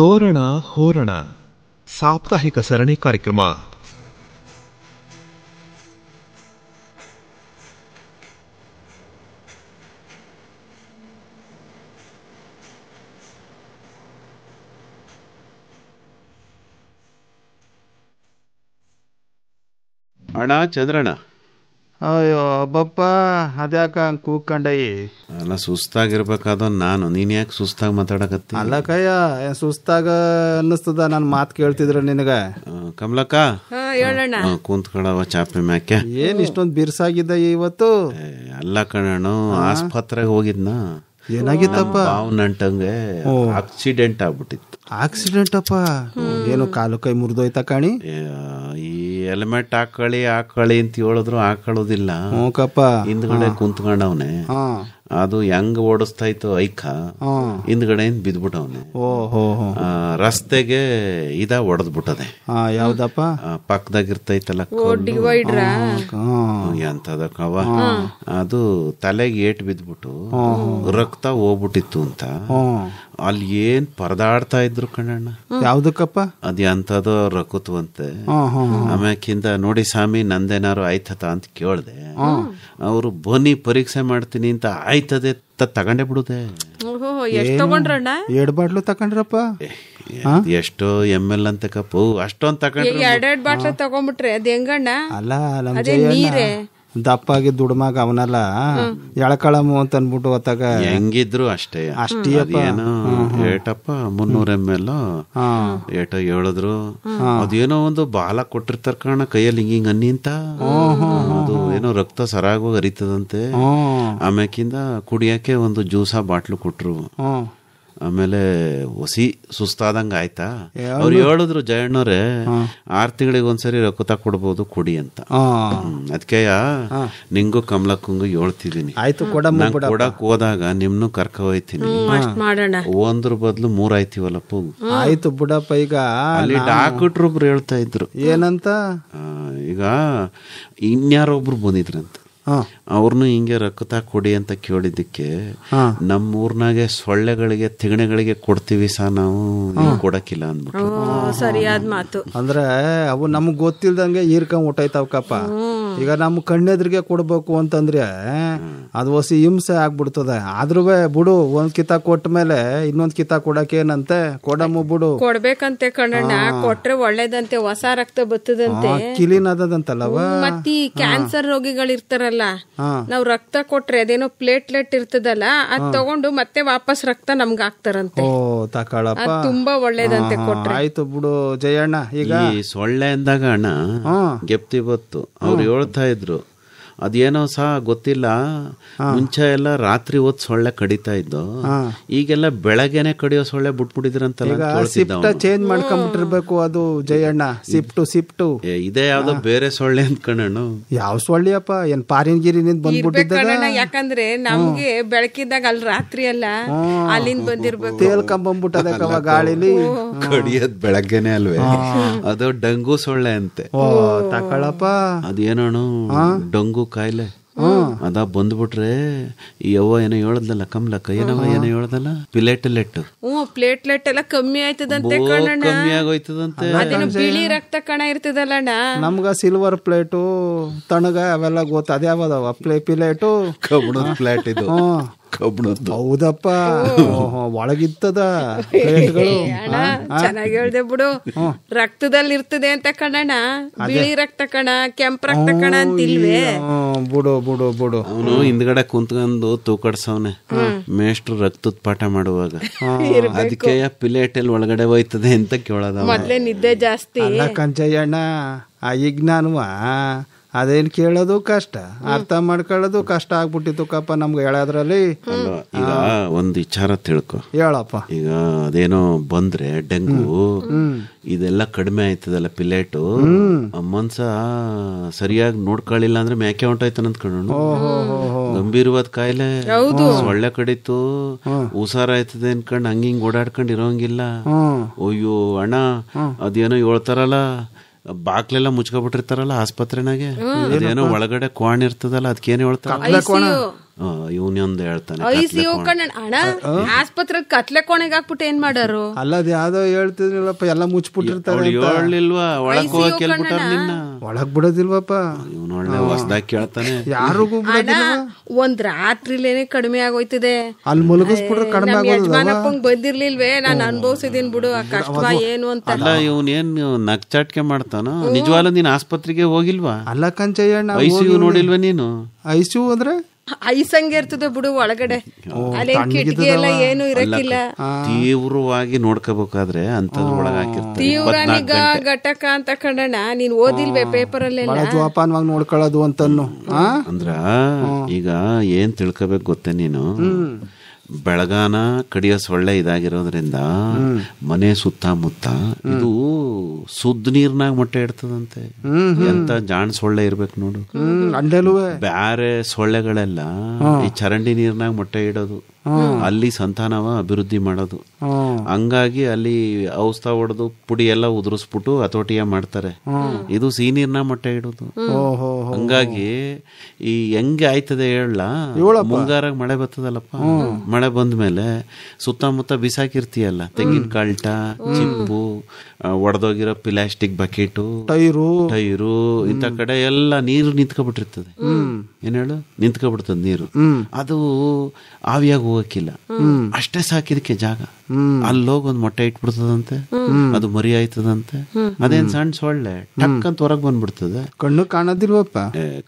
ತೋರಣ ಹೋರಣ ಸಾಪ್ತಾಹಿಕ ಸರಣಿ ಕಾರ್ಯಕ್ರಮ. ಅಣ್ಣ ಚಂದ್ರಣ್ಣ. ಅಯ್ಯೋ ಬಪ್ಪ, ಅದ್ಯಾಕ ಹಂಗೆ ಕೂಕ್ಕಂಡೈ? ಅಲ್ಲ, ಸುಸ್ತಾಗಿರ್ಬೇಕಾದ ನಾನು. ನೀನ್ ಯಾಕೆ ಸುಸ್ತಾಗಿ ಮಾತಾಡಕತ್ತಿ? ಅಲ್ಲ ಕಯ್ಯ, ಸುಸ್ತಾಗ ಅನ್ನಿಸ್ತದ ನನ್ನ ಮಾತು ಕೇಳ್ತಿದ್ರ ನಿನಗ? ಕಮಲಕ್ಕ ಕುಂತ್ಕೊಳವ ಚಾಪೆ ಮ್ಯಾಕೆ. ಏನ್ ಇಷ್ಟೊಂದು ಬಿರ್ಸಾಗಿದ್ದ ಇವತ್ತು? ಅಲ್ಲ ಕಣಣ್ಣು, ಆಸ್ಪತ್ರೆಗೆ ಹೋಗಿದ್ನ. ಏನಾಗಿತ್ತಪ್ಪ? ನಂಟಂಗೆ ಆಕ್ಸಿಡೆಂಟ್ ಆಗ್ಬಿಟ್ಟಿತ್ತು. ಆಕ್ಸಿಡೆಂಟ್ ಅಪ್ಪ? ಏನು ಕಾಲು ಕೈ ಮುರಿದೋಯ್ತ ಕಾಣಿ? ಈ ಹೆಲ್ಮೆಟ್ ಹಾಕೊಳ್ಳಿ ಅಂತ ಹೇಳಿದ್ರು ಹಾಕೊಳ್ಳೋದಿಲ್ಲ. ಹಿಂದ್ಗಡೆ ಕುಂತ್ಕೊಂಡವನೆ, ಅದು ಹೆಂಗ್ ಓಡಿಸ್ತಾ ಇತ್ತು ಐಕ, ಹಿಂದ್ಗಡೆ ಬಿದ್ಬಿಟ್ಟವನೆ. ರಸ್ತೆಗೆ ಹೊಡೆದ್ಬಿಟ್ಟದೆ. ಯಾವ್ದಪ್ಪ? ಪಕ್ಕದಾಗಿರ್ತೈತಲ್ಲ ಎಂತದ ಕವ, ಅದು ತಲೆಗೆ ಏಟ್ ಬಿದ್ಬಿಟ್ಟು ರಕ್ತ ಹೋಗ್ಬಿಟ್ಟಿತ್ತು ಅಂತ ಅಲ್ಲಿ ಏನ್ ಪರದಾಡ್ತಾ ಇದ್ರು ಕಣಣ್ಣ. ಯಾವ್ದಕ್ಕಪ್ಪ? ಅದ್ ಎಂತದೋ ರಕುತ್ವಂತೆ. ಆಮ್ಯಾಕಿಂದ ನೋಡಿ ಸ್ವಾಮಿ ನಂದೇನಾರು ಆಯ್ತದ ಅಂತ ಕೇಳ್ದೆ. ಅವರು ಬನ್ನಿ ಪರೀಕ್ಷೆ ಮಾಡ್ತೀನಿ ಅಂತ ಆಯ್ತದೆ ತಗೊಂಡೇ ಬಿಡುದೆ. ಎರಡ್ ಬಾಟ್ಲು ತಕೊಂಡ್ರಪ್ಪ? ಎಷ್ಟೋ ML ಅಂತ ಕಪ್ಪು ಅಷ್ಟೊಂದ್ ತಕೊಂಡ್ರೆ ಎರಡೆರಡು ಬಾಟ್ಲು ತಗೊಂಡ್ಬಿಟ್ರೆ ಅದ್ ಹೆಂಗಣ್ಣ? ಅಲ್ಲ ನಮ್ಮ ದಪ್ಪಾಗಿ ದುಡ್ಮಾಗ ಅವನಲ್ಲ ಎಳಕಳಮು ಅಂತ ಅನ್ಬಿಟ್ಟು ಹೊತ್ತಾಗ ಹೆಂಗಿದ್ರು ಅಷ್ಟೇ. ಏನೋ ಏಟಪ್ಪ 300 ml ಏಟೋ ಹೇಳಿದ್ರು. ಅದೇನೋ ಒಂದು ಬಾಲ ಕೊಟ್ಟಿರ್ತಾರ ಕಾರಣ ಕೈಯಲ್ಲಿ ಹಿಂಗಿಂಗ್ ಅನ್ನಿ ಅಂತ. ಅದು ಏನೋ ರಕ್ತ ಸರಾಗೋಗಿ ಹರಿತದಂತೆ. ಆಮ್ಯಾಕಿಂದ ಕುಡಿಯಕ್ಕೆ ಒಂದು ಜ್ಯೂಸ ಬಾಟ್ಲು ಕೊಟ್ರು. ಆಮೇಲೆ ಹೊಸಿ ಸುಸ್ತಾದಂಗ ಆಯ್ತಾ. ಅವ್ರು ಹೇಳಿದ್ರು ಜಯಣ್ಣವ್ರೆ 6 ತಿಂಗಳಿಗೆ ಒಂದ್ಸರಿ ರಕ್ತ ಕೊಡ್ಬೋದು ಕುಡಿ ಅಂತ. ಅದಕ್ಕೆ ನಿಂಗು ಕಮಲಕ್ಕಂಗು ಹೇಳ್ತಿದೀನಿ. ಕೊಡಕ್ ಹೋದಾಗ ನಿಮ್ನು ಕರ್ಕ ಹೋಯ್ತೀನಿ. ಒಂದ್ರ ಬದ್ಲು 3 ಆಯ್ತಿವಲ್ಲಪ್ಪ. ಆಯ್ತು ಬಿಡಪ್ಪ. ಈಗ ಅಲ್ಲಿ ಡಾಕ್ಟ್ರೊಬ್ರು ಹೇಳ್ತಾ ಇದ್ರು. ಏನಂತ? ಈಗ ಇನ್ಯಾರೊಬ್ರು ಬಂದಿದ್ರಂತ. ಅವ್ರನ್ನು ಹಿಂಗೆ ರಕ್ತ ಕೊಡಿ ಅಂತ ಕೇಳಿದ್ದಕ್ಕೆ ನಮ್ಮೂರ್ನಾಗೆ ಸೊಳ್ಳೆಗಳಿಗೆ ತಿಗಣೆಗಳಿಗೆ ಕೊಡ್ತೀವಿ ಸಾ, ನಾವು ಕೊಡಕ್ಕಿಲ್ಲ ಅಂದ್ಬಿಟ್ಟು. ಸರಿಯಾದ ಮಾತು. ಅಂದ್ರೆ ಅವು ನಮಗ್ ಗೊತ್ತಿಲ್ದಂಗೆ ಈರ್ಕೊಂಡ್ ಊಟೈತಾವಕಪ್ಪ. ಈಗ ನಮ್ ಕಣ್ಣೆದ್ರಿಗೆ ಕೊಡ್ಬೇಕು ಅಂತಂದ್ರೆ ಅದು ಹೊಸಿ ಹಿಂಸೆ ಆಗ್ಬಿಡ್ತದೆ. ಆದ್ರೂ ಬಿಡು, ಒಂದ್ ಕಿತ ಕೊಟ್ಟ ಮೇಲೆ ಇನ್ನೊಂದ್ ಕಿತ ಕೊಡಕ್ ಏನಂತೆ, ಕೊಡಮ್ಮ ಬಿಡು. ಕೊಡ್ಬೇಕಂತೆ ಕಣ್ಣಣ್ಣ, ಕೊಟ್ರೆ ಒಳ್ಳೇದಂತೆ, ಹೊಸ ರಕ್ತ ಬರ್ತದಂತೆ, ಕ್ಲೀನ್ ಅದದಂತಲ್ಲವ. ಮತ್ತಿ ಕ್ಯಾನ್ಸರ್ ರೋಗಿಗಳಿರ್ತಾರಲ್ಲ, ನಾವ್ ರಕ್ತ ಕೊಟ್ರೆ ಅದೇನೋ ಪ್ಲೇಟ್ಲೆಟ್ ಇರ್ತದಲ್ಲ, ಅದ್ ತಗೊಂಡು ಮತ್ತೆ ವಾಪಸ್ ರಕ್ತ ನಮ್ಗೆ ಹಾಕ್ತಾರಂತೆ. ಓ ತಕೊಳಪ್ಪ, ತುಂಬಾ ಒಳ್ಳೇದಂತೆ ಕೊಟ್ರೆ. ಆಯ್ತು ಬಿಡು ಜಯಣ್ಣ. ಈಗ ಈ ಸೊಳ್ಳೆ ಅಂದಾಗ ಅಣ್ಣ ಗೆಪ್ತಿ ಬತ್ತು. ಅವ್ರು ಹೇಳ್ತಾ ಇದ್ರು ಅದೇನೋ ಸಹ ಗೊತ್ತಿಲ್ಲ, ಮುಂಚೆ ಎಲ್ಲ ರಾತ್ರಿ ಹೊತ್ತು ಸೊಳ್ಳೆ ಕಡಿತಾ ಇದ್ದು, ಈಗೆಲ್ಲ ಬೆಳಗ್ಗೆನೆ ಕಡಿಯೋ ಸೊಳ್ಳೆ ಬಿಟ್ಬಿಟ್ಟಿದ್ರಂತಲ್ಲ. ಚೇಂಜ್ ಮಾಡ್ಕೊಂಡ್ಬಿಟ್ಟಿರ್ಬೇಕು ಅದು ಜಯಣ್ಣ. ಸಿಫ್ಟು ಇದೇ ಯಾವ್ದೋ ಬೇರೆ ಸೊಳ್ಳೆ ಅಂತ ಕಣಣ್ಣು. ಯಾವ ಸೊಳ್ಳೆಯಪ್ಪ? ಏನ್ ಪಾರಿನ್ ಗಿರಿನಿಂದ ಬಂದ್ಬಿಟ್ಟಿದ್ದ? ಯಾಕಂದ್ರೆ ನಮ್ಗೆ ಬೆಳಕಿದ್ದಾಗ ಅಲ್ಲಿ ರಾತ್ರಿ ಅಲ್ಲ, ಅಲ್ಲಿಂದ ಬಂದಿರ್ಬೇಕು. ತೇಲ್ಕೊಂಬಂದ್ಬಿಟ್ಟದ ಗಾಳಿಲಿ. ಕಡಿಯೋದ್ ಬೆಳಗ್ಗೆನೆ ಅಲ್ವೇ? ಅದು ಡಂಗು ಸೊಳ್ಳೆ ಅಂತೆ. ತಕೊಳಪ್ಪ. ಅದೇನೋಣ ಡಂಗು ಕಾಯಿಲೆ ಅದ ಬಂದ್ಬಿಟ್ರೆ ಯವ್ವ ಏನೋ ಹೇಳದ್ಲಲ್ಲ ಕಮಲಕ್ಕ, ಏನೋ ಹೇಳದಲ್ಲ, ಪ್ಲೇಟ್ಲೆಟ್ ಎಲ್ಲ ಕಮ್ಮಿ ಆಯ್ತದಂತೆ ಕಣಣ್ಣ. ಕಮ್ಮಿ ಆಗೋಯ್ತದಂತೆ. ಅದೇನೋ ಬಿಳಿ ರಕ್ತ ಕಣ ಇರ್ತದಲ್ಲಣ್ಣ. ನಮ್ಗ ಸಿಲ್ವರ್ ಪ್ಲೇಟು ತಣಗ ಅವೆಲ್ಲ ಗೊತ್ತ. ಅದ್ಯಾವದವ ಪ್ಲೇಟು? ಕಬ್ಬಣದ ಪ್ಲೇಟ್ ಇದು. ಹೌದಪ್ಪ, ಒಳಗಿತ್ತದ ಪ್ಲೇಟ್ಗಳು. ಚೆನ್ನಾಗಿ ಹೇಳ್ದೆ ಬಿಡು. ರಕ್ತದಲ್ಲಿ ಇರ್ತದೆ ಅಂತ ಕಣಣ್ಣ. ಬಿಳಿ ರಕ್ತ ಕಣ, ಕೆಂಪು ರಕ್ತ ಕಣ ಅಂತಿಲ್ವೇ? ಬಿಡು ಬಿಡು ಬಿಡು. ಅವನು ಹಿಂದ್ಗಡೆ ಕುಂತ್ಕೊಂಡು ತೂಕಡ್ಸವನೆ ಮೇಷ್ಟ್ರು ರಕ್ತದ ಪಾಠ ಮಾಡುವಾಗ. ಅದಕ್ಕೆ ಪ್ಲೇಟಲ್ಲಿ ಒಳಗಡೆ ಹೋಯ್ತದೆ ಅಂತ ಕೇಳೋದ. ಮೊದ್ಲೇ ನಿದ್ದೆ ಜಾಸ್ತಿ. ಅಲ್ಲ ಕಂಚಯ್ಯಣ್ಣ, ಈಗ ನಾನು ಅದೇನ್ ಕೇಳೋದು ಕಷ್ಟ, ಅರ್ಥ ಮಾಡ್ಕೊಳ್ಳೋದು ಕಷ್ಟ ಆಗ್ಬಿಟ್ಟಿತ್ತು ಕಪ್ಪ ನಮ್ಗೆ ಹೇಳೋದ್ರಲ್ಲಿ. ಈಗ ಒಂದ್ ವಿಚಾರ ತಿಳ್ಕೊ. ಹೇಳಪ್ಪ. ಈಗ ಅದೇನೋ ಬಂದ್ರೆ ಡೆಂಗು ಇದೆಲ್ಲ ಕಡಿಮೆ ಆಯ್ತದಲ್ಲ ಪಿಲೇಟು, ಮನ್ಸ ಸರಿಯಾಗಿ ನೋಡ್ಕೊಳ್ಳಿಲ್ಲ ಅಂದ್ರೆ ಮೇಕೆ ಹೊಂಟಾಯ್ತಾನಂತ ಕಣ್ಣು. ಗಂಭೀರವಾದ ಕಾಯಿಲೆ, ಸೊಳ್ಳೆ ಕಡಿತು, ಹುಷಾರಾಯ್ತದೆ ಅನ್ಕಂಡ್ ಹಂಗಿಂಗ್ ಓಡಾಡ್ಕೊಂಡ್ ಇರೋಂಗಿಲ್ಲ. ಅಯ್ಯೋ ಅಣ್ಣ, ಅದೇನೋ ಹೇಳ್ತಾರಲ್ಲ, ಬಾಕ್ಲೆಲ್ಲ ಮುಚ್ಕೊಬಿಟ್ಟಿರ್ತಾರಲ್ಲ ಆಸ್ಪತ್ರೆನಾಗೆ, ಅದೇನೋ ಒಳಗಡೆ ಕೋಣ ಇರ್ತದಲ್ಲ, ಅದಕ್ಕೇನು ಹೇಳ್ತಾರ? ಇವನೊಂದು ಹೇಳ್ತಾನೆ ICU ಕಣ್ಣ ಅಣ್ಣ ಆಸ್ಪತ್ರೆ ಕತ್ಲೆ ಕೋಣೆಗೆ ಹಾಕ್ಬಿಟ್ಟು ಏನ್ ಮಾಡಾರು? ಅಲ್ಲ ಅದ್ ಯಾವ್ದೋ ಹೇಳ್ತಿದ್ರಲ್ಲಪ್ಪ, ಎಲ್ಲ ಮುಚ್ಚಿಬಿಟ್ಟಿರ್ತಾರೆ. ಹೇಳಿಲ್ವಾ ಒಳಗ್ ಹೋಗಕ್ ಕೇಳ್ಬಿಟ್ಟಾರ ನಿನ್ನ? ಒಳಗ್ ಬಿಡೋದಿಲ್ವಪ್ಪ. ಇವನು ಒಳ್ಳೆ ಹೊಸದಾಗಿ ಕೇಳ್ತಾನೆ. ಯಾರಿಗೂ ಒಂದ್ ರಾತ್ರಿಲೇನೆ ಕಡಿಮೆ ಆಗೋಯ್ತದೆ. ಅಲ್ಲಿ ಮಲಗಿಸ್ಬಿಟ್ರೆ ಕಡಿಮೆ ಆಗೋದು. ಯಜಮಾನಪ್ಪಂಗ್ ಬಂದಿರ್ಲಿಲ್ವೇ, ನಾನ್ ಅನ್ಭವಿಸಿದೀನಿ ಬಿಡು ಆ ಕಷ್ಟ ಏನು ಅಂತ. ಅಲ್ಲ ಇವನೇನ್ ನಗ್ಚಾಟ್ಕೆ ಮಾಡ್ತಾನ? ನಿಜವಾಗ್ಲೂ ನೀನ್ ಆಸ್ಪತ್ರೆಗೆ ಹೋಗಿಲ್ವಾ? ಅಲ್ಲ ಕಂಚಯ್ಯಣ್ಣ, ICU ನೋಡಿಲ್ವಾ ನೀನು? ICU ಅಂದ್ರೆ ಐಸಂಗೆ ಇರ್ತದೆ ಬಿಡು ಒಳಗಡೆ, ಅಲ್ಲೇನ್ ಕಿಟಕಿ ಎಲ್ಲ ಏನು ಇರಕ್ಕಿಲ್ಲ. ತೀವ್ರವಾಗಿ ನೋಡ್ಕೋಬೇಕಾದ್ರೆ ಅಂತದ್ ಒಳಗ ಹಾಕಿರ್ತಾರೆ. ತೀವ್ರ ನಿಗಾ ಘಟಕ ಅಂತ ಕಣಣ್ಣ, ನೀನ್ ಓದಿಲ್ವೇ ಪೇಪರ್ ಅಲ್ಲೆಲ್ಲ? ಜೋಪಾನವಾಗಿ ನೋಡ್ಕೊಳ್ಳೋದು ಅಂತನ್ನು. ಅಂದ್ರ ಈಗ ಏನ್ ತಿಳ್ಕೊಬೇಕು ಗೊತ್ತೇ ನೀನು? ಬೆಳಗಾನ ಕಡಿಯೋ ಸೊಳ್ಳೆ ಇದಾಗಿರೋದ್ರಿಂದ ಮನೆ ಸುತ್ತಮುತ್ತ ಇದು ಸುದ್ದ ನೀರ್ನಾಗ ಮೊಟ್ಟೆ ಇಡ್ತದಂತೆ. ಎಂತ ಜಾಣ್ ಸೊಳ್ಳೆ ಇರ್ಬೇಕು ನೋಡು. ಬ್ಯಾರೆ ಸೊಳ್ಳೆಗಳೆಲ್ಲ ಈ ಚರಂಡಿ ನೀರ್ನಾಗ ಮೊಟ್ಟೆ ಇಡೋದು, ಅಲ್ಲಿ ಸಂತಾನವ ಅಭಿವೃದ್ಧಿ ಮಾಡೋದು. ಹಂಗಾಗಿ ಅಲ್ಲಿ ಔಷಧ ಹೊಡೆದು ಪುಡಿ ಎಲ್ಲ ಉದುರಿಸ್ಬಿಟ್ಟು ಹತೋಟಿಯ ಮಾಡ್ತಾರೆ. ಇದು ಸಿಹಿನೀರ್ನ ಮೊಟ್ಟೆ ಇಡೋದು. ಹಂಗಾಗಿ ಈ ಹೆಂಗೆ ಆಯ್ತದೆ ಹೇಳ, ಮುಂಗಾರಾಗ ಮಳೆ ಬರ್ತದಲ್ಲಪ್ಪ, ಮಳೆ ಬಂದ್ಮೇಲೆ ಸುತ್ತಮುತ್ತ ಬಿಸಾಕಿರ್ತೀಯಲ್ಲ, ತೆಂಗಿನ ಕಾಳ್ಟ, ಚಿಪ್ಪು, ಒಡೆದೋಗಿರೋ ಪ್ಲಾಸ್ಟಿಕ್ ಬಕೆಟು, ಟೈರು ಇಂಥ ಕಡೆ ಎಲ್ಲ ನೀರು ನಿಂತ್ಕೊಬಿಟ್ಟಿರ್ತದೆ. ಏನ್ ಹೇಳು, ನಿಂತ್ಕೊಬಿಡ್ತದ ನೀರು. ಅದು ಆವಿಯಾಗಿ ಹೋಗಕ್ಕಿಲ್ಲ, ಅಷ್ಟೇ ಸಾಕಿದಕ್ಕೆ ಜಾಗ. ಅಲ್ಲೋಗಿ ಒಂದ್ ಮೊಟ್ಟೆ ಇಟ್ಬಿಡ್ತದಂತೆ, ಅದು ಮರಿ ಆಯ್ತದಂತೆ. ಅದೇನ್ ಸಣ್ಣ ಸೊಳ್ಳೆ ಟಕ್ ಅಂತ ಹೊರಗ್ ಬಂದ್ಬಿಡ್ತದೆ. ಕಣ್ಣು ಕಾಣದಿಲ್ವಪ್ಪ?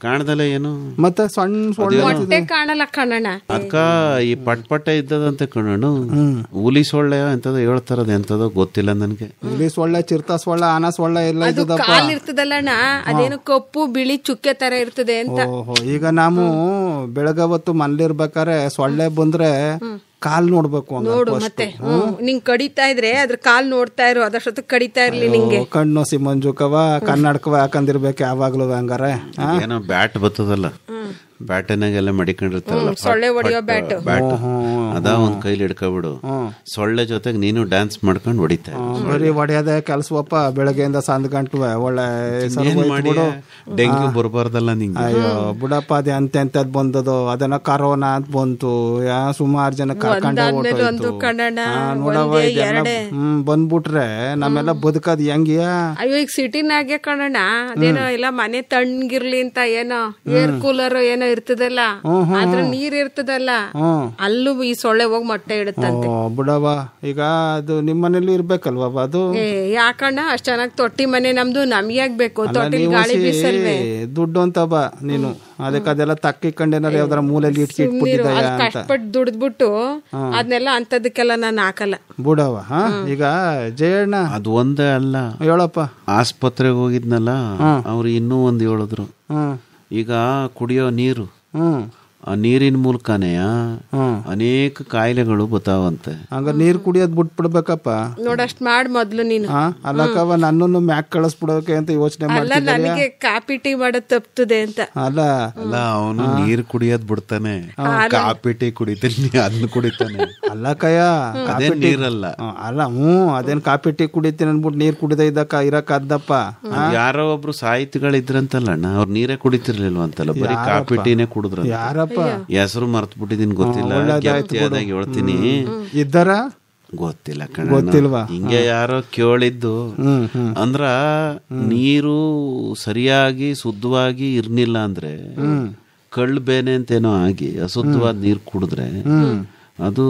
ಕಾಣದಲ್ಲ ಏನು, ಮತ್ತೆ ಸಣ್ಣ ಸೊಳ್ಳೆ ಕಾಣಲ್ಲ ಕಣ್ಣಣ್ಣ. ಅದ್ಕ ಈ ಪಟ್ಪಟ್ಟೆ ಇದ್ದದಂತೆ ಕಣ್ಣು. ಹುಲಿ ಸೊಳ್ಳೆ ಎಂತದೋ ಹೇಳ್ತಾರದ, ಎಂತದೋ ಗೊತ್ತಿಲ್ಲ ನನ್ಗೆ. ಹುಲಿ ಸೊಳ್ಳೆ, ಚಿರತಾ ಸೊಳ್ಳೆ, ಆನ ಸೊಳ್ಳೆ ಎಲ್ಲ ಕಾಲ್ ಇರ್ತದಲ್ಲಣ್ಣ, ಅದೇನು ಕಪ್ಪು ಬಿಳಿ ಚುಕ್ಕೆ ತರ ಇರ್ತದೆ ಅಂತ. ಈಗ ನಾವು ಬೆಳಗವತ್ತು ಮನೇಲಿರ್ಬೇಕಾರೆ ಸೊಳ್ಳೆ ಬಂದ್ರೆ ಕಾಲ್ ನೋಡ್ಬೇಕು. ನೋಡು ಮತ್ತೆ ನಿಂಗ್ ಕಡಿತಾ ಇದ್ರೆ ಅದ್ರ ಕಾಲ್ ನೋಡ್ತಾ ಇರು, ಅದಷ್ಟೊತ್ತು ಕಡಿತಾ ಇರ್ಲಿ ನಿಂಗೆ. ಕಣ್ಣು ಸಿಮಂಜುಕವ ಕನ್ನಡಕವ ಹಾಕಂದಿರ್ಬೇಕು ಯಾವಾಗ್ಲೂ. ಹಂಗಾರೆ ಏನೋ ಬ್ಯಾಟ್ ಬರ್ತದಲ್ಲ, ಬ್ಯಾಟನಾಗೆಲ್ಲ ಮಡಿಕೊಂಡಿರ್ತಾರಲ್ಲ ಸೊಳ್ಳೆ ಹೊಡಿಯೋ ಬ್ಯಾಟ್, ಅದ ಒಂದ್ ಕೈಲಿ ಹಿಡ್ಕೊಬಿಡು. ಸೊಳ್ಳೆ ಜೊತೆಗೆ ನೀನು ಡ್ಯಾನ್ಸ್ ಮಾಡ್ಕೊಂಡು ಹೊಡಿತಾ. ಬರೀ ಹೊಡೆಯೋದೇ ಕೆಲ್ಸವಪ್ಪ, ಬೆಳಗ್ಗೆಯಿಂದ ಸಂದ್ ಗಂಟು ಒಳ್ಳೆ ಡೆಂಗ್ಯೂ ಬರ್ಬಾರ್ದಲ್ಲ ನಿಂಗೆ. ಅಯ್ಯೋ ಬಿಡಪ್ಪ, ಅದೇ ಎಂತೆಂತದ್ ಬಂದದು, ಅದನ್ನ ಕರೋನಾ ಅಂತ ಬಂತು, ಸುಮಾರು ಜನ ನೋಡವ ಬಂದ್ಬಿಟ್ರೆ ನಮ್ಮೆಲ್ಲ ಬದುಕದ್ ಹೆಂಗಿಯ. ಅಯ್ಯೋ ಈಗ ಸಿಟಿನಾಗೆ ಕಣಣ್ಣ, ಅದೇನೋ ಇಲ್ಲ ಮನೆ ತಣ್ಣಗಿರ್ಲಿ ಅಂತ ಏನೋ ಏರ್ ಕೂಲರ್ ಏನೋ ಇರ್ತದಲ್ಲ, ಅದ್ರ ನೀರ್ ಇರ್ತದಲ್ಲ, ಅಲ್ಲೂ ಈ ಸೊಳ್ಳೆ ಹೋಗಿ ಮೊಟ್ಟೆ ಇಡುತ್ತಂತೆ. ಬಿಡವ, ಈಗ ಅದು ನಿಮ್ ಮನೇಲಿ ಇರ್ಬೇಕಲ್ವಾ ಅದು? ಯಾಕಣ್ಣ ಅಷ್ಟ್ ಚೆನ್ನಾಗ್ ತೊಟ್ಟಿ ಮನೆ ನಮ್ದು, ನಮ್ಗೆ ಆಗ್ಬೇಕು ತೊಟ್ಟಿ ಗಾಳಿ ಬೀಸಲ್ವೇ? ದುಡ್ಡು ಅಂತ ಬಾ ನೀನು, ಅದಕ್ಕೆ ಅದೆಲ್ಲ ತಕ್ಕಿಕೊಂಡೇನಾರ ಯಾವ್ದಾರ ಮೂಲೆಯಲ್ಲಿ ಇಟ್ಬಿಟ್ಟಿದ್ದಾಯ ಅಂತ ಕಷ್ಟಪಟ್ಟು ದುಡ್ದ್ಬಿಟ್ಟು ಅದನ್ನೆಲ್ಲ ಅಂತದಕ್ಕೆಲ್ಲ ನಾನು ಹಾಕಲ್ಲ ಬಿಡವ. ಈಗ ಜಯಣ್ಣ, ಅದು ಒಂದೇ ಅಲ್ಲ ಹೇಳಪ್ಪ. ಆಸ್ಪತ್ರೆಗೆ ಹೋಗಿದ್ನಲ್ಲ, ಅವ್ರು ಇನ್ನೂ ಒಂದ್ ಹೇಳಿದ್ರು. ಈಗ ಕುಡಿಯೋ ನೀರು, ಆ ನೀರಿನ ಮೂಲಕನೇ ಅನೇಕ ಕಾಯಿಲೆಗಳು ಬರ್ತಾವಂತೆ. ಹಂಗ ನೀರ್ ಕುಡಿಯೋದ್ ಬಿಟ್ಬಿಡ್ಬೇಕಪ್ಪ. ನೋಡಷ್ಟ್ ಮಾಡ್ ಮೊದ್ಲು ನೀನು. ಅಲ್ಲಕ್ಕವ ನನ್ನನ್ನು ಮ್ಯಾಕ್ ಕಳಿಸ್ಬಿಡೋಕೆ ಅಂತ ಯೋಚನೆ ಮಾಡ್ತಿದ್ದೆ. ನನಗೆ ಕಾಪಿ ಟೀ ಮಾಡೋದ್ ತಪ್ತದೆ ಅಂತ. ಅಲ್ಲ ಅವನು ನೀರ್ ಕುಡಿಯೋದ್ ಬಿಡ್ತಾನೆ, ಕಾಪಿ ಟೀ ಕುಡಿತಾನೆ, ಅದನ್ನ ಕುಡಿತಾನೆ. ಅಲ್ಲಕ್ಕಯ್ಯ, ಅದೇನ್ ನೀರಲ್ಲ. ಅಲ್ಲ ಅದೇನ್ ಕಾಪಿ ಟೀ ಕುಡಿತೀನಿ ಅನ್ಬಿಟ್ಟು ನೀರ್ ಕುಡಿದ ಇದ್ದಕ್ಕ ಇರಕ್ ಅದ್ದಪ್ಪ. ಯಾರೋ ಒಬ್ರು ಸಾಹಿತಿಗಳಿದ್ರಂತಲ್ಲಣ್ಣ, ಅವ್ರು ನೀರೇ ಕುಡಿತಿರ್ಲಿಲ್ವ ಅಂತಲ್ಲ, ಬರೀ ಕಾಪಿ ಟೀನೇ ಕುಡಿದ್ರ. ಯಾರಪ್ಪ ಹೆಸರು ಮರ್ತು ಬಿಟ್ಟಿದೀನಿ, ಗೊತ್ತಿಲ್ಲ. ಹೇಳ್ತೀನಿ, ಇದ್ದಾರ ಗೊತ್ತಿಲ್ಲ ಕಣ, ಗೊತ್ತಿಲ್ವಾ? ಹಿಂಗೆ ಯಾರೋ ಕೇಳಿದ್ದು. ಅಂದ್ರ ನೀರು ಸರಿಯಾಗಿ ಶುದ್ಧವಾಗಿ ಇರ್ನಿಲ್ಲ ಅಂದ್ರೆ ಕಳ್ಳು ಬೇನೆ ಅಂತೇನೋ ಆಗಿ ಅಶುದ್ಧವಾದ ನೀರು ಕುಡಿದ್ರೆ ಅದು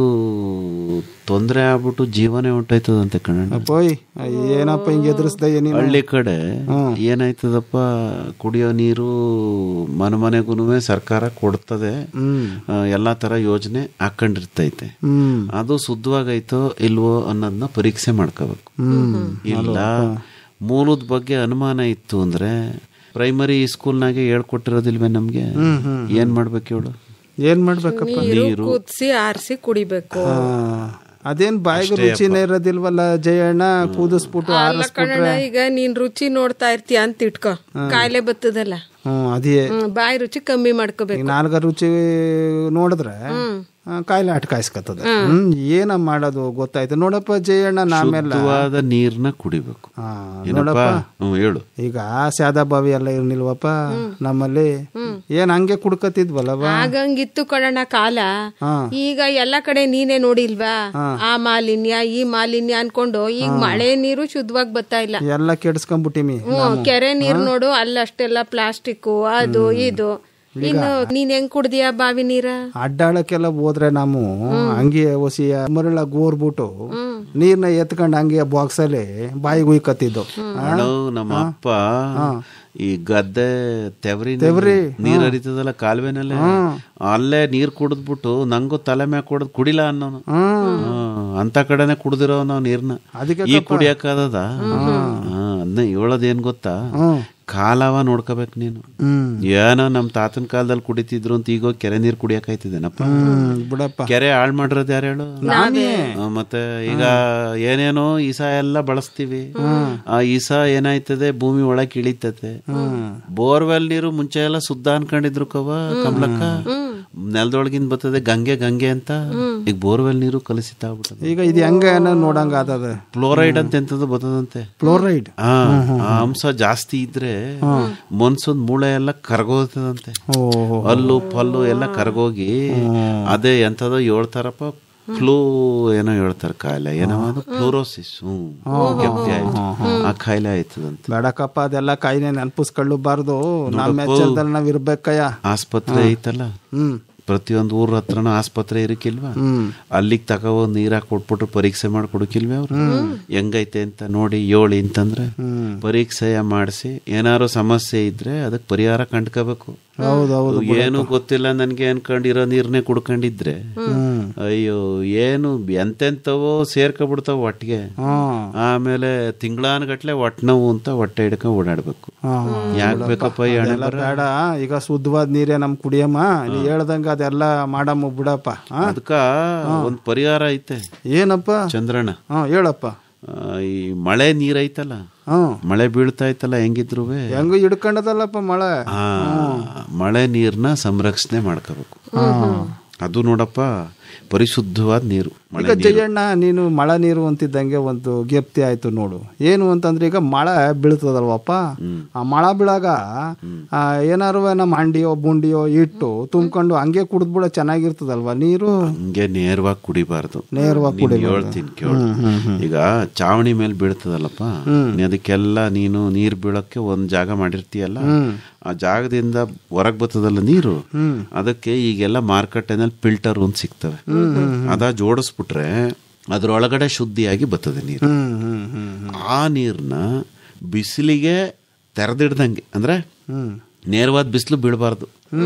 ತೊಂದರೆ ಆಗ್ಬಿಟ್ಟು ಜೀವನೇ ಹೊಂಟಾಯ್ತದಂತೆ ಕಣ್ಣ. ಏನಪ್ಪ ಹಿಂಗೆ ಎದುರಿಸ್ದ? ಹಳ್ಳಿ ಕಡೆ ಏನಾಯ್ತದಪ್ಪ, ಕುಡಿಯೋ ನೀರು ಮನೆಗೂ ಸರ್ಕಾರ ಕೊಡ್ತದೆ, ಎಲ್ಲಾ ತರ ಯೋಜನೆ ಹಾಕೊಂಡಿರ್ತೈತೆ. ಅದು ಶುದ್ಧವಾಗೈತೋ ಇಲ್ವೋ ಅನ್ನೋದನ್ನ ಪರೀಕ್ಷೆ ಮಾಡ್ಕೋಬೇಕು. ಇಲ್ಲ ಮೂಲದ ಬಗ್ಗೆ ಅನುಮಾನ ಇತ್ತು ಅಂದ್ರೆ ಪ್ರೈಮರಿ ಸ್ಕೂಲ್ನಾಗೆ ಹೇಳ್ಕೊಟ್ಟಿರೋದಿಲ್ವೇ ನಮ್ಗೆ? ಏನ್ ಮಾಡ್ಬೇಕು ಹೇಳು? ಏನ್ ಮಾಡ್ಬೇಕಪ್ಪ? ನೀರು ಕುದಿಸಿ ಆರಿಸಿ ಕುಡಿಬೇಕು. ಅದೇನ್ ಬಾಯಿಗೆ ರುಚಿನೇ ಇರೋದಿಲ್ವಲ್ಲ ಜಯಣ್ಣ, ಕೂದಿಸ್ಬಿಟ್ಟು ಆರಿಸ್ಬಿಟ್ರೆ. ಈಗ ನೀನ್ ರುಚಿ ನೋಡ್ತಾ ಇರ್ತೀಯ ಅಂತ ಇಟ್ಕೋ, ಕಾಯಿಲೆ ಬರ್ತದಲ್ಲ. ಅದೇ ಬಾಯಿ ರುಚಿ ಕಮ್ಮಿ ಮಾಡ್ಕೋಬೇಕು. ನಾಲ್ಕ ರುಚಿ ನೋಡಿದ್ರೆ ಕಾಯಿಲೆ ಅಟ್ಕಾಯಿಸ್ಕೊತದೆ. ಏನ ಮಾಡೋದು ಗೊತ್ತಾಯ್ತು ನೋಡಪ್ಪ ಜಯಣ್ಣ. ನಾಮೆಲ್ಲ ಶುದ್ಧವಾದ ನೀರ್ನ ಕುಡಿಬೇಕು. ನೋಡಪ್ಪ ಹೇಳು, ಈಗ ಸ್ಯಾದ ಬಾವಿ ಎಲ್ಲ ಇರ್ನಿಲ್ವಪ್ಪ ನಮ್ಮಲ್ಲಿ, ಏನ್ ಹಂಗೆ ಕುಡ್ಕತಿದ್ವಲ್ಲವ ಆಗಂಗಿತ್ತು ಕಣಣ್ಣ ಕಾಲ. ಈಗ ಎಲ್ಲಾ ಕಡೆ ನೀನೇ ನೋಡಿಲ್ವಾ, ಆ ಮಾಲಿನ್ಯ ಈ ಮಾಲಿನ್ಯ ಅನ್ಕೊಂಡು ಈಗ ಮಳೆ ನೀರು ಶುದ್ಧವಾಗಿ ಬರ್ತಾ ಇಲ್ಲ, ಎಲ್ಲ ಕೆಡ್ಸ್ಕೊಂಡ್ಬಿಟ್ಟಿಮಿ. ಕೆರೆ ನೀರ್ ನೋಡು ಅಲ್ಲಷ್ಟೆಲ್ಲ ಪ್ಲಾಸ್ಟಿಕ್ ಅದು ಇದು. ಇನ್ನು ನೀನ್ ಹೆಂಗ್ ಕುಡ್ದಿಯಾ ಬಾವಿ ನೀರ? ಅಡ್ಡಾಳಕ್ಕೆಲ್ಲ ಹೋದ್ರೆ ನಾವು ಹಂಗೆ ಹೊಸಿಯ ಮರಳ ಗೋರ್ಬಿಟ್ಟು ನೀರ್ನ ಎತ್ಕೊಂಡ್ ಹಂಗೆ ಬಾಕ್ಸ್ ಅಲ್ಲಿ ಬಾಯಿಗೆ ಉಯ್ಕತ್ತಿದ್ದು. ನಮ್ಮ ಅಪ್ಪ ಈ ಗದ್ದೆ ತೆವರಿ ನೀರ್ ಹರಿತದಲ್ಲ ಕಾಲುವೆನಲ್ಲೇ, ಅಲ್ಲೇ ನೀರ್ ಕುಡಿದ್ಬಿಟ್ಟು ನಂಗೂ ತಲೆ ಮ್ಯಾಗ ಕುಡ್ದು ಕುಡಿಲ ಅನ್ನೋನು. ಅಂತ ಕಡೆನೆ ಕುಡ್ದಿರೋ ನಾವು ನೀರ್ನ ಈಗ ಕುಡಿಯಕ್ಕಾದದ? ಅದನ್ನ ಹೇಳೋದೇನ್ ಗೊತ್ತಾ, ಕಾಲವ ನೋಡ್ಕೋಬೇಕು ನೀನು. ಏನೋ ನಮ್ ತಾತನ ಕಾಲದಲ್ಲಿ ಕುಡಿತಿದ್ರು ಅಂತ ಈಗ ಕೆರೆ ನೀರ್ ಕುಡಿಯಕಾಯ್ತಿದೇನಪ್ಪ? ಕೆರೆ ಹಾಳ್ ಮಾಡಿರೋದು ಯಾರು ಹೇಳು? ಮತ್ತೆ ಈಗ ಏನೇನೋ ಈಸ ಎಲ್ಲ ಬಳಸ್ತೀವಿ. ಆ ಈಸ ಏನಾಯ್ತದೆ, ಭೂಮಿ ಒಳಗೆ ಇಳಿತತೆ. ಬೋರ್ವೆಲ್ ನೀರು ಮುಂಚೆ ಎಲ್ಲ ಶುದ್ಧ ಅನ್ಕೊಂಡಿದ್ರು ಕಮಲಕ್ಕ, ನೆಲದೊಳಗಿಂದ ಬರ್ತದೆ ಗಂಗೆ ಗಂಗೆ ಅಂತ. ಈಗ ಬೋರ್ವೆಲ್ ನೀರು ಕಲುಷಿತ ಆಗ್ಬಿಟ್ಟದೆ. ಈಗ ಇದು ಹೆಂಗ ನೋಡಂಗ ಆತದ. ಫ್ಲೋರೈಡ್ ಅಂತ ಎಂತದ್ದು ಬರ್ತದಂತೆ. ಫ್ಲೋರೈಡ್ ಆ ಅಂಶ ಜಾಸ್ತಿ ಇದ್ರೆ ಮನ್ಸನ್ ಮೂಳೆ ಎಲ್ಲ ಕರ್ಗೋತದಂತೆ. ಹಲ್ಲು ಪಲ್ಲು ಎಲ್ಲ ಕರ್ಗೋಗಿ ಅದೇ ಎಂತದೋ ಹೇಳ್ತಾರಪ್ಪ, ಫ್ಲೂ ಏನೋ ಹೇಳ್ತಾರೆ ಕಾಯಿಲೆ, ಏನೋ ಫ್ಲೋರೋಸಿಸ್ ಆಯ್ತು, ಆ ಕಾಯಿಲೆ ಆಯ್ತದಂತೆ. ಬೇಡಕಪ್ಪ ಅದೆಲ್ಲ ಕಾಯಿಲೆ ನೆನಪಿಸ್ಕೊಳ್ಳಬಾರ್ದು. ನಮ್ಮ ಎಚ್ಚರದಲ್ಲಿ ನಾವ್ ಇರ್ಬೇಕಯ್ಯ. ಆಸ್ಪತ್ರೆ ಐತಲ್ಲ, ಪ್ರತಿಯೊಂದು ಊರ ಹತ್ರನೂ ಆಸ್ಪತ್ರೆ ಇರಕ್ಕಿಲ್ವಾ? ಅಲ್ಲಿಗೆ ತಗೋ ನೀರ್ ಹಾಕಿ ಕೊಟ್ಬಿಟ್ರು ಪರೀಕ್ಷೆ ಮಾಡಿ ಕೊಡಕಿಲ್ವ ಅವ್ರು? ಹೆಂಗೈತೆ ಅಂತ ನೋಡಿ ಹೇಳಿ ಅಂತಂದ್ರೆ ಪರೀಕ್ಷೆ ಮಾಡಿಸಿ ಏನಾರು ಸಮಸ್ಯೆ ಇದ್ರೆ ಅದಕ್ಕೆ ಪರಿಹಾರ ಕಂಡ್ಕೋಬೇಕು. ಏನು ಗೊತ್ತಿಲ್ಲ ನನ್ಗೆ ಅನ್ಕೊಂಡಿರೋ ನೀರ್ನೇ ಕುಡ್ಕೊಂಡಿದ್ರೆ ಅಯ್ಯೋ ಏನು ಎಂತೆಂತವೋ ಸೇರ್ಕೊಬಿಡ್ತಾವ ಒಟ್ಟಿಗೆ. ಆಮೇಲೆ ತಿಂಗಳಾನ್ಗಟ್ಲೆ ಹೊಟ್ಟೆ ನೋವು ಅಂತ ಹೊಟ್ಟೆ ಹಿಡ್ಕೊಂಡ್ ಓಡಾಡ್ಬೇಕು. ಯಾಕೆ ಬೇಕಪ್ಪ ಬೇಡ. ಈಗ ಶುದ್ಧವಾದ ನೀರೇ ನಮ್ ಕುಡಿಯಮ್ಮ, ನೀ ಹೇಳ್ದಂಗ ಅದೆಲ್ಲ ಮಾಡಮ್ಮ ಬಿಡಪ್ಪ. ಅದಕ್ಕ ಒಂದ್ ಪರಿಹಾರ ಐತೆ. ಏನಪ್ಪ ಚಂದ್ರಣ್ಣ? ಹೇಳಪ್ಪ. ಈ ಮಳೆ ನೀರ್ ಐತಲ್ಲ, ಮಳೆ ಬೀಳ್ತಾ ಇತ್ತಲ್ಲ, ಹೆಂಗಿದ್ರು ಹೆಂಗ ಹಿಡ್ಕೊಂಡದಲ್ಲಪ್ಪ ಮಳೆ. ಮಳೆ ನೀರ್ನ ಸಂರಕ್ಷಣೆ ಮಾಡ್ಕೋಬೇಕು. ಅದು ನೋಡಪ್ಪ ಪರಿಶುದ್ಧವಾದ ನೀರು. ಈಗ ಜಯಣ್ಣ ನೀನು ಮಳೆ ನೀರು ಅಂತಿದ್ದಂಗೆ ಒಂದು ಗೆಪ್ತಿ ಆಯ್ತು ನೋಡು. ಏನು ಅಂತಂದ್ರೆ ಈಗ ಮಳೆ ಬೀಳ್ತದಲ್ವಪ್ಪ, ಆ ಮಳೆ ಬೀಳಾಗ ಏನಾರು ನಮ್ಮ ಹಂಡಿಯೋ ಬುಂಡಿಯೋ ಇಟ್ಟು ತುಂಬ್ಕೊಂಡು ಹಂಗೆ ಕುಡಿದ್ಬಿಡ ಚೆನ್ನಾಗಿರ್ತದಲ್ವಾ ನೀರು? ಹಂಗೆ ನೇರವಾಗಿ ಕುಡಿಬಾರ್ದು. ನೇರವಾಗಿ ಹೇಳ್ತೀನಿ ಕೇಳು. ಈಗ ಚಾವಣಿ ಮೇಲೆ ಬೀಳ್ತದಲ್ಲಪ್ಪ, ಅದಕ್ಕೆಲ್ಲ ನೀನು ನೀರ್ ಬೀಳಕ್ಕೆ ಒಂದ್ ಜಾಗ ಮಾಡಿರ್ತೀಯಲ್ಲ, ಆ ಜಾಗದಿಂದ ಹೊರಗ್ ಬರ್ತದಲ್ಲ ನೀರು, ಅದಕ್ಕೆ ಈಗೆಲ್ಲ ಮಾರ್ಕೆಟ್ನಲ್ಲಿ ಫಿಲ್ಟರ್ ಒಂದು ಸಿಗ್ತವೆ. ಅದ ಜೋಡಿಸ್ಬಿಟ್ರೆ ಅದ್ರೊಳಗಡೆ ಶುದ್ಧಿಯಾಗಿ ಬರ್ತದೆ ನೀರು. ಆ ನೀರ್ನ ಬಿಸಿಲಿಗೆ ತೆರೆದಿಡ್ದಂಗೆ, ಅಂದ್ರೆ ನೇರವಾದ ಬಿಸಿಲು ಬೀಳಬಾರ್ದು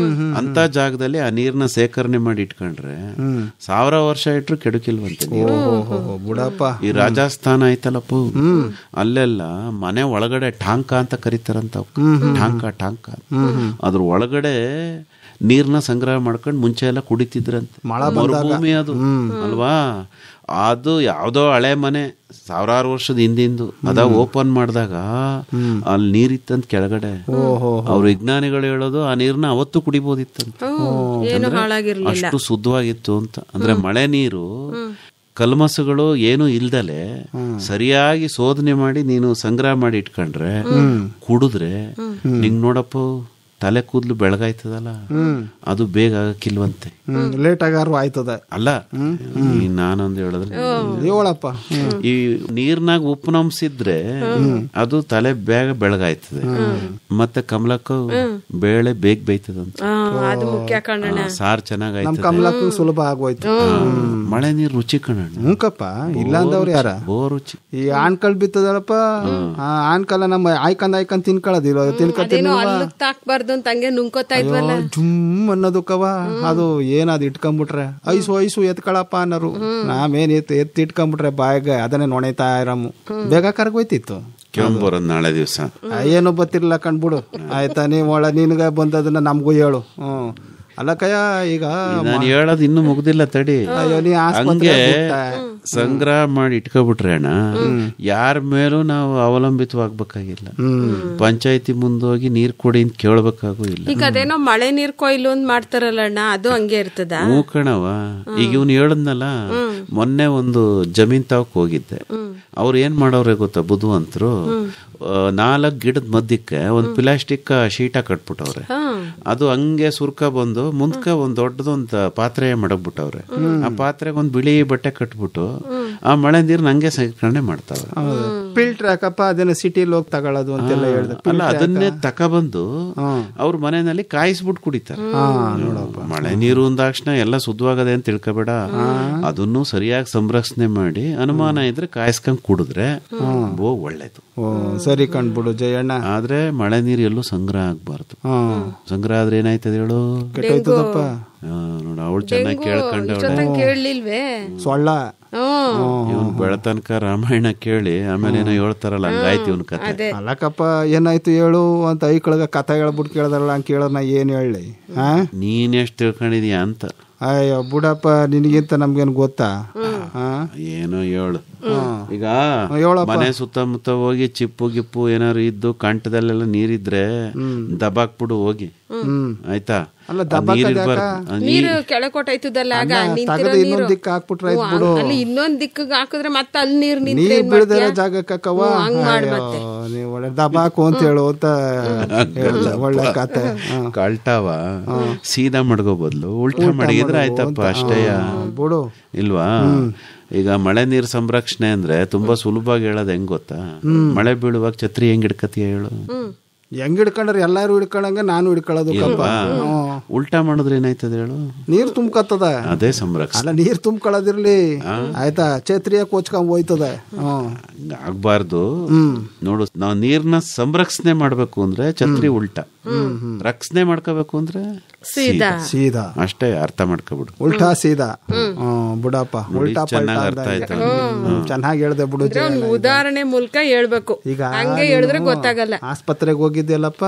ಅಂತ ಜಾಗದಲ್ಲಿ ಆ ನೀರ್ನ ಸೇಖರಣೆ ಮಾಡಿ ಇಟ್ಕೊಂಡ್ರೆ 1000 ವರ್ಷ ಇಟ್ರು ಕೆಡುಕಿಲ್ವಂತೆ. ಈ ರಾಜಸ್ಥಾನ ಆಯ್ತಲ್ಲಪ್ಪ, ಅಲ್ಲೆಲ್ಲ ಮನೆ ಒಳಗಡೆ ಠಾಂಕ ಅಂತ ಕರೀತಾರಂತ. ಠಾಂಕ ಅದ್ರ ಒಳಗಡೆ ನೀರ್ನ ಸಂಗ್ರಹ ಮಾಡ್ಕೊಂಡು ಮುಂಚೆ ಎಲ್ಲ ಕುಡಿತಿದ್ರಂತೆ. ಮರುಭೂಮಿ ಅದು ಅಲ್ವಾ? ಅದು ಯಾವ್ದೋ ಹಳೆ ಮನೆ 1000 ವರ್ಷದ ಹಿಂದಿಂದು. ಅದ ಓಪನ್ ಮಾಡಿದಾಗ ಅಲ್ಲಿ ನೀರಿತ್ತಂತ ಕೆಳಗಡೆ. ಅವ್ರ ವಿಜ್ಞಾನಿಗಳು ಹೇಳೋದು ಆ ನೀರ್ನ ಅವತ್ತು ಕುಡಿಬೋದಿತ್ತಂತ, ಅಷ್ಟು ಶುದ್ಧವಾಗಿತ್ತು ಅಂತ. ಅಂದ್ರೆ ಮಳೆ ನೀರು ಕಲ್ಮಸಗಳು ಏನು ಇಲ್ದಲೆ ಸರಿಯಾಗಿ ಶೋಧನೆ ಮಾಡಿ ನೀನು ಸಂಗ್ರಹ ಮಾಡಿ ಇಟ್ಕೊಂಡ್ರೆ ಕುಡಿದ್ರೆ ನಿಂಗ್ ನೋಡಪ್ಪ ತಲೆ ಕೂದಲು ಬೆಳಗಾಯ್ತದಲ್ಲ, ಅದು ಬೇಗ ಆಗಕ್ಕಿಲ್ವಂತೆ. ಲೇಟ್ ಆಗಾರು ಆಯ್ತದ ಅಲ್ಲ. ನಾನೊಂದು ಹೇಳಿದ್ರೆ ಹೇಳಪ್ಪ, ಈ ನೀರ್ನಾಗ ಉಪ್ಪುನಂಸಿದ್ರೆ ಅದು ತಲೆ ಬೇಗ ಬೆಳಗಾಯ್ತದೆ. ಮತ್ತೆ ಕಮಲಕ್ಕ ಬೇಳೆ ಬೇಗ ಬೇಯ್ತದಂತ. ಸಾರ್ ಚೆನ್ನಾಗಾಯ್ತದೆ. ಕಮಲಕ್ಕ ಸುಲಭ ಆಗೋಯ್ತು. ಮಳೆ ನೀರ್ ರುಚಿ ಕಣಣ್ಣ. ಹ್ಞೂಕಪ್ಪ, ಇಲ್ಲ ಅಂದವ್ರು ಯಾರ? ರುಚಿ. ಈ ಆಣ್ಕಲ್ ಬಿತ್ತದಲ್ಲಪ್ಪ, ಆಣ್ಕಲ್ಲ ನಮ್ಮ ಆಯ್ಕೊಂಡ್ ತಿನ್ಕೊಳ್ಳೋದಿಲ್ಲ, ತಿನ್ಕೊತಾಕ್ಬಾರ್ದು ತಂಗೆ ನುಂಕೋತಾ ಇದ್ವಲ್ಲ, ಜುಮ್ ಅನ್ನೋದಕ್ಕವ. ಅದು ಏನದು ಇಟ್ಕೊಂಡ್ಬಿಟ್ರೆ ಐಸು ಎತ್ಕೊಳಪ್ಪ ಅನ್ನೋರು. ನಾವೇನ್ ಎತ್ತಿಟ್ಕೊಂಡ್ಬಿಟ್ರೆ ಬಾಯಿಗೆ ಅದನ್ನೇ ನೊಣೆತಾ ಇರಮ್ಮು. ಬೇಗ ಕರ್ಗೋಯ್ತಿತ್ತು. ನಾಳೆ ದಿವಸ ಏನು ಗೊತ್ತಿರ್ಲಿಲ್ಲ ಕಂಡ್ಬಿಡು. ಆಯ್ತಾ, ನಿನಗ ಬಂದದನ್ನ ನಮ್ಗೂ ಹೇಳು. ಅಲ್ಲಕ್ಕಯ್ಯ, ಈಗ ನಾನು ಹೇಳೋದು ಇನ್ನೂ ಮುಗ್ದಿಲ್ಲ ತಡಿ. ಅಯ್ಯೋ, ನೀ ಹಂಗೆ ಸಂಗ್ರಹ ಮಾಡಿ ಇಟ್ಕೊಬಿಟ್ರೆ ಅಣ್ಣ ಯಾರ ಮೇಲೂ ನಾವು ಅವಲಂಬಿತವಾಗಬೇಕಾಗಿಲ್ಲ. ಪಂಚಾಯತಿ ಮುಂದೋಗಿ ನೀರ್ ಕೊಡಿ ಅಂತ ಕೇಳ್ಬೇಕಾಗೂ ಇಲ್ಲ. ಈಗ ಅದೇನೋ ಮಳೆ ನೀರ್ ಕೊಯ್ಲು ಅಂತ ಮಾಡ್ತಾರಲ್ಲ ಅಣ್ಣ, ಅದು ಹಂಗೆ ಇರ್ತದ? ಹ್ಞೂ ಕಣವ. ಈಗ ಇವ್ನು ಹೇಳದ್ನಲ್ಲ, ಮೊನ್ನೆ ಒಂದು ಜಮೀನ್ ತಾವಕ್ ಹೋಗಿದ್ದೆ. ಅವ್ರು ಏನ್ ಮಾಡವ್ರೆ ಗೊತ್ತಾ, ಬುದ್ಧಿವಂತರು 4 ಗಿಡದ ಮಧ್ಯಕ್ಕೆ ಒಂದು ಪ್ಲಾಸ್ಟಿಕ್ ಶೀಟ ಕಟ್ಬಿಟ್ಟವ್ರೆ. ಅದು ಹಂಗೆ ಸುರ್ಕ ಬಂದು ಮುಂದ್ಕ ಒಂದ್ ದೊಡ್ಡದೊಂದು ಪಾತ್ರೆ ಮಡಗ್ಬಿಟ್ಟವ್ರೆ. ಆ ಪಾತ್ರೆಗೆ ಒಂದ್ ಬಿಳಿ ಬಟ್ಟೆ ಕಟ್ಬಿಟ್ಟು ಆ ಮಳೆ ನೀರ್ನ ಹಂಗೆ ಸಂಗ್ರಹಣೆ ಮಾಡ್ತಾವ್ರೆ. ಫಿಲ್ಟರ್ ಹಾಕಪ್ಪ, ಅದನ್ನ ಸಿಟಿಲಿ ಹೋಗಿ ತಗೊಳ್ಳೋದು ಅಂತೆಲ್ಲ ಹೇಳ್ದೆ. ಅಲ್ಲ, ಅದನ್ನೇ ತಕೊಬಂದು ಅವ್ರ ಮನೆಯಲ್ಲಿ ಕಾಯಿಸ್ಬಿಟ್ಟು ಕುಡಿತಾರೆ. ಮಳೆ ನೀರು ಅಂದಾಕ್ಷಣ ಎಲ್ಲ ಶುದ್ಧವಾಗದೆ ಅಂತ ತಿಳ್ಕೊಬೇಡ. ಅದನ್ನು ಸರಿಯಾಗಿ ಸಂರಕ್ಷಣೆ ಮಾಡಿ ಅನುಮಾನ ಇದ್ರೆ ಕಾಯಿಸ್ಕೊಂಡ್ ಕುಡಿದ್ರೆ ಒಳ್ಳೇದು. ಸರಿ ಕಂಡ್ಬಿಡು ಜಯಣ್ಣ. ಆದ್ರೆ ಮಳೆ ನೀರು ಎಲ್ಲೂ ಸಂಗ್ರಹ ಆಗ್ಬಾರ್ದು. ಸಂಗ್ರಹ ಆದ್ರೆ ಏನಾಯ್ತದ ಹೇಳು? ಕೆಟ್ಟೋಯ್ತದಪ್ಪ. ನೋಡ, ಅವಳು ಚೆನ್ನಾಗಿ ಕೇಳ್ಕೊಂಡವಳೆ. ಕೇಳಲಿಲ್ವೇ? ಸೊಳ್ಳ ಇವನ್ ಬೆಳತನಕ ರಾಮಾಯಣ ಕೇಳಿ ಆಮೇಲೆ ಏನೋ ಹೇಳ್ತಾರಲ್ಲ, ಹಂಗಾಯ್ತು ಇವನ್ ಕತೆ. ಅಲ್ಲಕ್ಕಪ್ಪ, ಏನಾಯ್ತು ಹೇಳು ಅಂತ ಐಕಳಗ ಕಥೆ ಹೇಳ್ಬಿಟ್ಟು ಕೇಳದಲ್ಲ, ಹಂಗೆ ಕೇಳೋಣ ಏನ್ ಹೇಳಿ? ನೀನ್ ಎಷ್ಟ್ ತಿಳ್ಕೊಂಡಿದೀಯ ಅಂತ. ಅಯ್ಯೋ ಬುಡಪ್ಪ, ನಿನಗಿಂತ ನಮ್ಗೇನು ಗೊತ್ತಾ? ಏನೋ ಹೇಳು. ಈಗ ಮನೆ ಸುತ್ತಮುತ್ತ ಹೋಗಿ ಚಿಪ್ಪು ಗಿಪ್ಪು ಏನಾರು ಇದ್ದು ಕಂಠದಲ್ಲೆಲ್ಲ ನೀರಿದ್ರೆ ದಬಾಕ್ಬಿಡು ಹೋಗಿ, ಆಯ್ತಾ? ನೀರು ಕೆಳಕೊಟ್ಟೈತದಲ್ಲ, ಇನ್ನೊಂದ್ ದಿಕ್ಕ ಹಾಕ್ಬಿಟ್ರೆ ಅಲ್ಲಿ ಇನ್ನೊಂದ್ ದಿಕ್ಕಿಗೆ ಹಾಕಿದ್ರೆ ಮತ್ತೆ ಅಲ್ಲಿ ನೀರ್ ಬಿಡದಿರೋ ಜಾಗಕ್ಕವ ನೀವು ಒಳ್ಳೆ ದಬಾಕು ಅಂತ ಹೇಳು ಅಂತ ಒಳ್ಳೆ ಕತೆ. ಕಳ್ಟಾವ ಸೀದಾ ಮಡ್ಗೋ ಬದ್ಲು ಉಲ್ಟಾ ಮಡಗಿದ್ರೆ ಆಯ್ತಪ್ಪ, ಅಷ್ಟೇ ಬಿಡು. ಇಲ್ವಾ? ಈಗ ಮಳೆ ನೀರು ಸಂರಕ್ಷಣೆ ಅಂದ್ರೆ ತುಂಬಾ ಸುಲಭವಾಗಿ ಹೇಳೋದು ಹೆಂಗ್ ಗೊತ್ತಾ? ಮಳೆ ಬೀಳುವಾಗ ಛತ್ರಿ ಹೆಂಗ್ ಹಿಡ್ಕತಿಯ ಹೇಳು? ಹೆಂಗ್ ಹಿಡ್ಕೊಂಡ್ರೆ ಎಲ್ಲಾರು ಹಿಡ್ಕೊಂಡಂಗ ನಾನು ಹಿಡ್ಕೊಳ್ಳೋದು. ಉಲ್ಟಾ ಮಾಡಿದ್ರೆ ಏನಾಯ್ತದ ಹೇಳು? ನೀರ್ ತುಂಬ್ಕತ್ತದ. ಅದೇ ಸಂರಕ್ಷಣೆ. ಅಲ್ಲ, ನೀರ್ ತುಂಬ್ಕೊಳ್ಳೋದಿರ್ಲಿ ಆಯ್ತಾ, ಛತ್ರಿಯ ಕೋಚ್ಕೊಂಡ್ ಹೋಯ್ತದೆ. ಆಗ್ಬಾರ್ದು. ನೋಡು, ನಾವ್ ನೀರ್ನ ಸಂರಕ್ಷಣೆ ಮಾಡ್ಬೇಕು ಅಂದ್ರೆ ಛತ್ರಿ ಉಲ್ಟಾ, ರಕ್ಷಣೆ ಮಾಡ್ಕೋಬೇಕು ಅಂದ್ರೆ ಸೀದಾ. ಅಷ್ಟೇ, ಅರ್ಥ ಮಾಡ್ಕೊಬಿಡು. ಉಲ್ಟಾ ಸೀದಾ. ಬುಡಪ್ಪ, ಉಲ್ಟಾ ಚೆನ್ನಾಗಿ ಅರ್ಥ ಆಯ್ತು. ಚೆನ್ನಾಗಿ ಹೇಳ್ದೆ ಬಿಡು. ಉದಾಹರಣೆ ಮೂಲಕ ಹೇಳ್ಬೇಕು, ಈಗ ಹಂಗೆ ಹೇಳಿದ್ರೆ ಗೊತ್ತಾಗಲ್ಲ. ಆಸ್ಪತ್ರೆಗೆ ಹೋಗಿದ್ದೆಲ್ಲಪ್ಪ,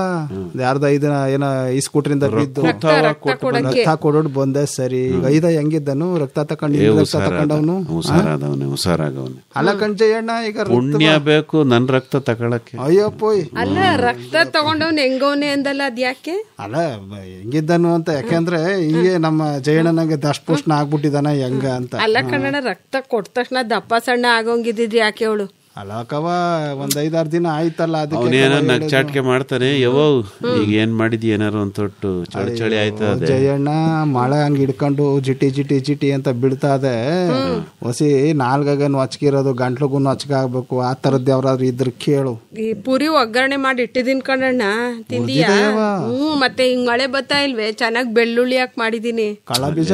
ಯಾರ್ದ ಇದನ್ನ ಏನ ಈ ಸ್ಕೂಟ್ರಿಂದ ಬಿದ್ದು ರಕ್ತ ಕೊಡೋಡ್ ಬಂದೆ. ಸರಿ, ಈಗ ಐದ ಹೆಂಗಿದ್ದನು ರಕ್ತ ತಕೊಂಡವನು ಹುಷಾರಾಗವನೆ. ಅಲ್ಲ ಕಣ್ಜಯ್ಯಣ್ಣ, ಈಗ ಪುಣ್ಯ ಬೇಕು ನನ್ ರಕ್ತ ತಗೊಳಕ್ಕೆ. ಅಯ್ಯಪ್ಪೋಯ್, ಅಲ್ಲ ರಕ್ತ ತಗೊಂಡವ್ನ ಹೆಂಗವನೆ ಅಂದಲ್ಲ, ಅದ್ಯಾಕೆ? ಅಲ್ಲ ಹೆಂಗಿದ್ದನು ಅಂತ, ಯಾಕೆಂದ್ರೆ ಹಿಂಗೆ ನಮ್ಮ ಜಯಣ್ಣನಂಗೆ ದಷ್ಟಪುಷ್ಟ ಆಗ್ಬಿಟ್ಟಿದಾನ ಹೆಂಗ ಅಂತ. ಅಲ್ಲ ಕನ್ನಡ, ರಕ್ತ ಕೊಟ್ಟ ತಕ್ಷಣ ದಪ್ಪ ಸಣ್ಣ ಆಗೋಂಗಿದ್ದಿದ್ರಿ ಯಾಕೆ ಅವಳು? ಅಲ್ಲಕವ, ಒಂದ್ 5-6 ದಿನ ಆಯ್ತಲ್ಲ, ಅದಕ್ಕೆ ನಗ್ಚಾಟ್ಕೆ ಮಾಡ್ತಾನೆ. ಯಾವ ಈಗ ಏನ್ ಮಾಡಿದ್ಯ ಏನಾರು ಒಂದ್ ತೊಟ್ಟು ಚಳಿ ಆಯ್ತದೆ. ಜಯಣ್ಣ, ಮಳೆ ಹಂಗ್ ಹಿಡ್ಕೊಂಡು ಜಿಟಿ ಜಿಟಿ ಜಿಟಿ ಅಂತ ಬೀಳ್ತಾದೆ. ಹೊಸಿ ನಾಲ್ಗಾಗ ನೊಚ್ಕಿರೋದು, ಗಂಟ್ಲಗೂ ನೊಚ್ಕ ಆಗ್ಬೇಕು. ಆ ತರದ್ ಯಾವ್ದಾದ್ರು ಇದ್ರ ಕೇಳು. ಈ ಪುರಿ ಒಗ್ಗರಣೆ ಮಾಡಿ ಇಟ್ಟಿದೀನಿ ಕಣ್ಣಣ್ಣ, ತಿಂದಿಯಾ? ಮತ್ತೆ ಹಿಂಗ್ ಮಳೆ ಬರ್ತಾ ಇಲ್ವೇ, ಚೆನ್ನಾಗ್ ಬೆಳ್ಳುಳ್ಳಿ ಹಾಕಿ ಮಾಡಿದೀನಿ. ಕಳ್ಳ ಬೀಜ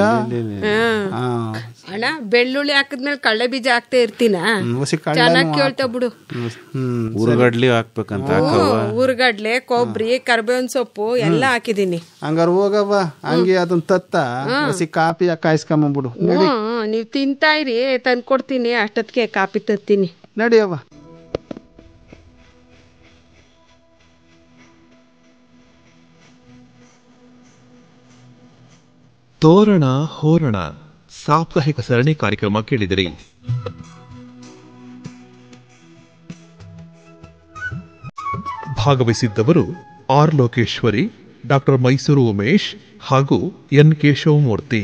ಅಣ್ಣ, ಬೆಳ್ಳುಳ್ಳಿ ಹಾಕಿದ್ಮೇಲೆ ಕಳ್ಳೆ ಬೀಜ ಹಾಕ್ತಾ ಇರ್ತೀನ, ಚೆನ್ನಾಗ್ ಕೇಳ್ತಾ ಬಿಡು. ಉರ್ಗಡ್ಲಿ ಹಾಕ್ಬೇಕಂತ. ಉರ್ಗಡ್ಲೆ, ಕೊಬ್ಬರಿ, ಕರ್ಬೇವಿನ ಸೊಪ್ಪು ಎಲ್ಲ ಹಾಕಿದೀನಿ. ಹಂಗಾರ ಹೋಗವ್ವ, ಹಂಗೆ ಅದನ್ನ ತತ್ತ ಕಾಪಿ ಕಾಯಿಸ್ಕೊಂಬಿಡು. ನೀವ್ ತಿಂತಾ ಇರಿ, ತಂದ್ಕೊಡ್ತೀನಿ. ಅಷ್ಟೊತ್ತಿಗೆ ಕಾಪಿ ತತ್ತೀನಿ, ನಡಿಯವ್ವ. ತೋರಣ ಹೋರಣ ಸಾಪ್ತಾಹಿಕ ಸರಣಿ ಕಾರ್ಯಕ್ರಮ ಕೇಳಿದಿರಿ. ಭಾಗವಹಿಸಿದ್ದವರು ಆರ್ ಲೋಕೇಶ್ವರಿ, ಡಾಕ್ಟರ್ ಮೈಸೂರು ಉಮೇಶ್ ಹಾಗೂ ಎನ್ ಕೇಶವಮೂರ್ತಿ.